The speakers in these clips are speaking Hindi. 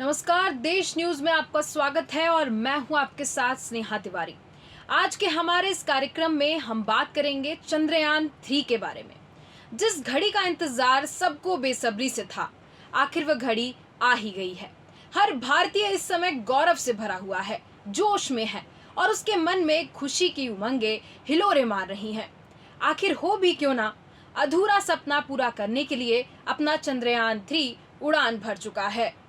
नमस्कार, देश न्यूज में आपका स्वागत है और मैं हूं आपके साथ स्नेहा तिवारी। आज के हमारे इस कार्यक्रम में हम बात करेंगे चंद्रयान 3 के बारे में। जिस घड़ी का इंतजार सबको बेसब्री से था, आखिर वह घड़ी आ ही गई है। हर भारतीय इस समय गौरव से भरा हुआ है, जोश में है और उसके मन में खुशी की उमंगें हिलोरे मार रही हैं। आखिर हो भी क्यों ना, अधूरा सपना पूरा करने के लिए अपना चंद्रयान 3 उड़ान भर चुका है।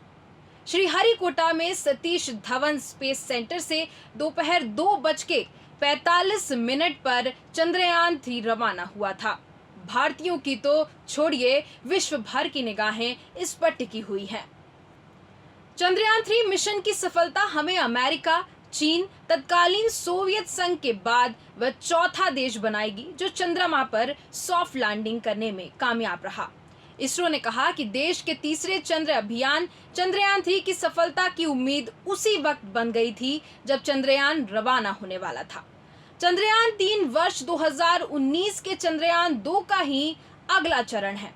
श्रीहरिकोटा में सतीश धवन स्पेस सेंटर से दोपहर 2:45 पर चंद्रयान 3 रवाना हुआ था। भारतीयों की तो छोड़िए, विश्व भर की निगाहें इस पर टिकी हुई हैं। चंद्रयान 3 मिशन की सफलता हमें अमेरिका, चीन, तत्कालीन सोवियत संघ के बाद वह चौथा देश बनाएगी जो चंद्रमा पर सॉफ्ट लैंडिंग करने में कामयाब रहा। इसरो ने कहा कि देश के तीसरे चंद्र अभियान चंद्रयान 3 की सफलता की उम्मीद उसी वक्त बन गई थी जब चंद्रयान रवाना होने वाला था। चंद्रयान 3 वर्ष 2019 के चंद्रयान 2 का ही अगला चरण है।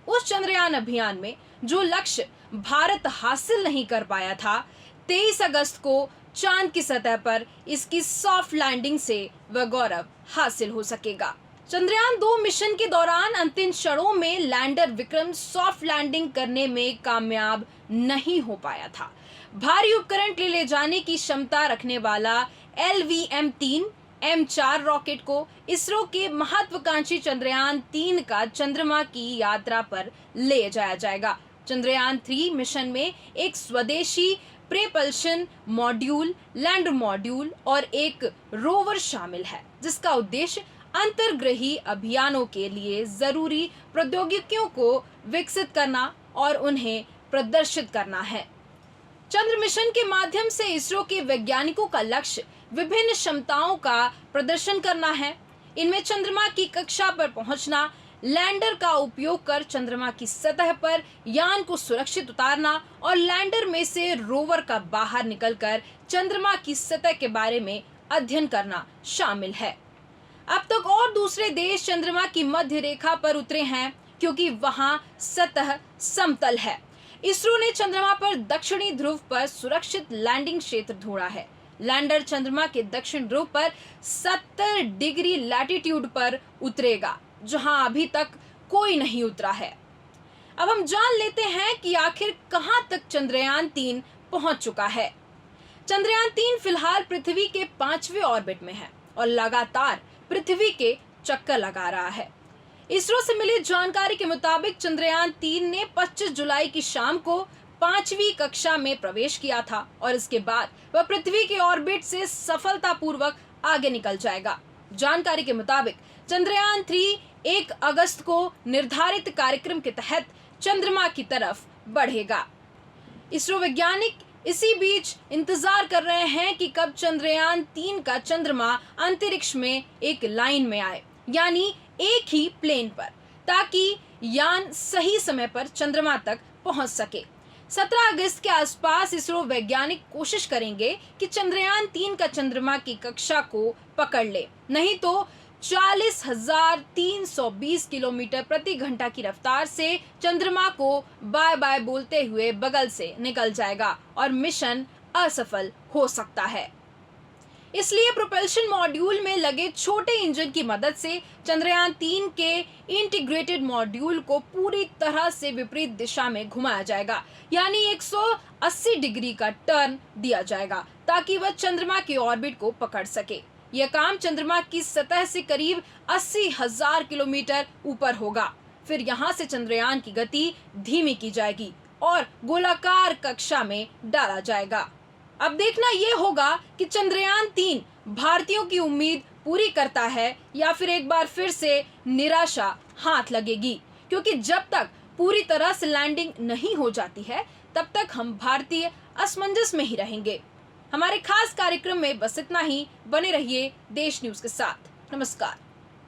उस चंद्रयान अभियान में जो लक्ष्य भारत हासिल नहीं कर पाया था, 23 अगस्त को चांद की सतह पर इसकी सॉफ्ट लैंडिंग से वह गौरव हासिल हो सकेगा। चंद्रयान 2 मिशन के दौरान अंतिम क्षणों में लैंडर विक्रम सॉफ्ट लैंडिंग करने में कामयाब नहीं हो पाया था। भारी उपकरण ले जाने की क्षमता रखने वाला LVM-3 M4 रॉकेट को इसरो के महत्वाकांक्षी चंद्रयान 3 का चंद्रमा की यात्रा पर ले जाया जाएगा। चंद्रयान 3 मिशन में एक स्वदेशी प्रेपल्शन मॉड्यूल, लैंडर मॉड्यूल और एक रोवर शामिल है, जिसका उद्देश्य अंतर्ग्रही अभियानों के लिए जरूरी प्रौद्योगिकियों को विकसित करना और उन्हें प्रदर्शित करना है। चंद्र मिशन के माध्यम से इसरो के वैज्ञानिकों का लक्ष्य विभिन्न क्षमताओं का प्रदर्शन करना है। इनमें चंद्रमा की कक्षा पर पहुंचना, लैंडर का उपयोग कर चंद्रमा की सतह पर यान को सुरक्षित उतारना और लैंडर में से रोवर का बाहर निकलकर चंद्रमा की सतह के बारे में अध्ययन करना शामिल है। अब तक और दूसरे देश चंद्रमा की मध्य रेखा पर उतरे हैं क्योंकि वहां सतह समतल है। इसरो ने चंद्रमा पर दक्षिणी ध्रुव पर सुरक्षित लैंडिंग क्षेत्र ढूंढा है। लैंडर चंद्रमा के दक्षिण ध्रुव पर 70 डिग्री लैटिट्यूड पर उतरेगा, जहां अभी तक कोई नहीं उतरा है। अब हम जान लेते हैं कि आखिर कहां तक चंद्रयान 3 पहुंच चुका है। चंद्रयान 3 फिलहाल पृथ्वी के 5वें ऑर्बिट में है और लगातार पृथ्वी के चक्कर लगा रहा है। इसरो से मिली जानकारी के मुताबिक चंद्रयान 3 ने 25 जुलाई की शाम को 5वीं कक्षा में प्रवेश किया था और इसके बाद वह पृथ्वी के ऑर्बिट से सफलतापूर्वक आगे निकल जाएगा। जानकारी के मुताबिक चंद्रयान 3 1 अगस्त को निर्धारित कार्यक्रम के तहत चंद्रमा की तरफ बढ़ेगा। इसरो वैज्ञानिक इसी बीच इंतजार कर रहे हैं कि कब चंद्रयान 3 का चंद्रमा अंतरिक्ष में एक लाइन में आए, यानी एक ही प्लेन पर, ताकि यान सही समय पर चंद्रमा तक पहुंच सके। 17 अगस्त के आसपास इसरो वैज्ञानिक कोशिश करेंगे कि चंद्रयान 3 का चंद्रमा की कक्षा को पकड़ ले, नहीं तो 40,320 किलोमीटर प्रति घंटा की रफ्तार से चंद्रमा को बाय बाय बोलते हुए बगल से निकल जाएगा और मिशन असफल हो सकता है। इसलिए प्रोपल्शन मॉड्यूल में लगे छोटे इंजन की मदद से चंद्रयान 3 के इंटीग्रेटेड मॉड्यूल को पूरी तरह से विपरीत दिशा में घुमाया जाएगा, यानी 180 डिग्री का टर्न दिया जाएगा ताकि वह चंद्रमा की ऑर्बिट को पकड़ सके। यह काम चंद्रमा की सतह से करीब 80,000 किलोमीटर ऊपर होगा। फिर यहां से चंद्रयान की गति धीमी की जाएगी और गोलाकार कक्षा में डाला जाएगा। अब देखना यह होगा कि चंद्रयान 3 भारतीयों की उम्मीद पूरी करता है या फिर एक बार फिर से निराशा हाथ लगेगी, क्योंकि जब तक पूरी तरह से लैंडिंग नहीं हो जाती है तब तक हम भारतीय असमंजस में ही रहेंगे। हमारे खास कार्यक्रम में बस इतना ही। बने रहिए देश न्यूज के साथ। नमस्कार।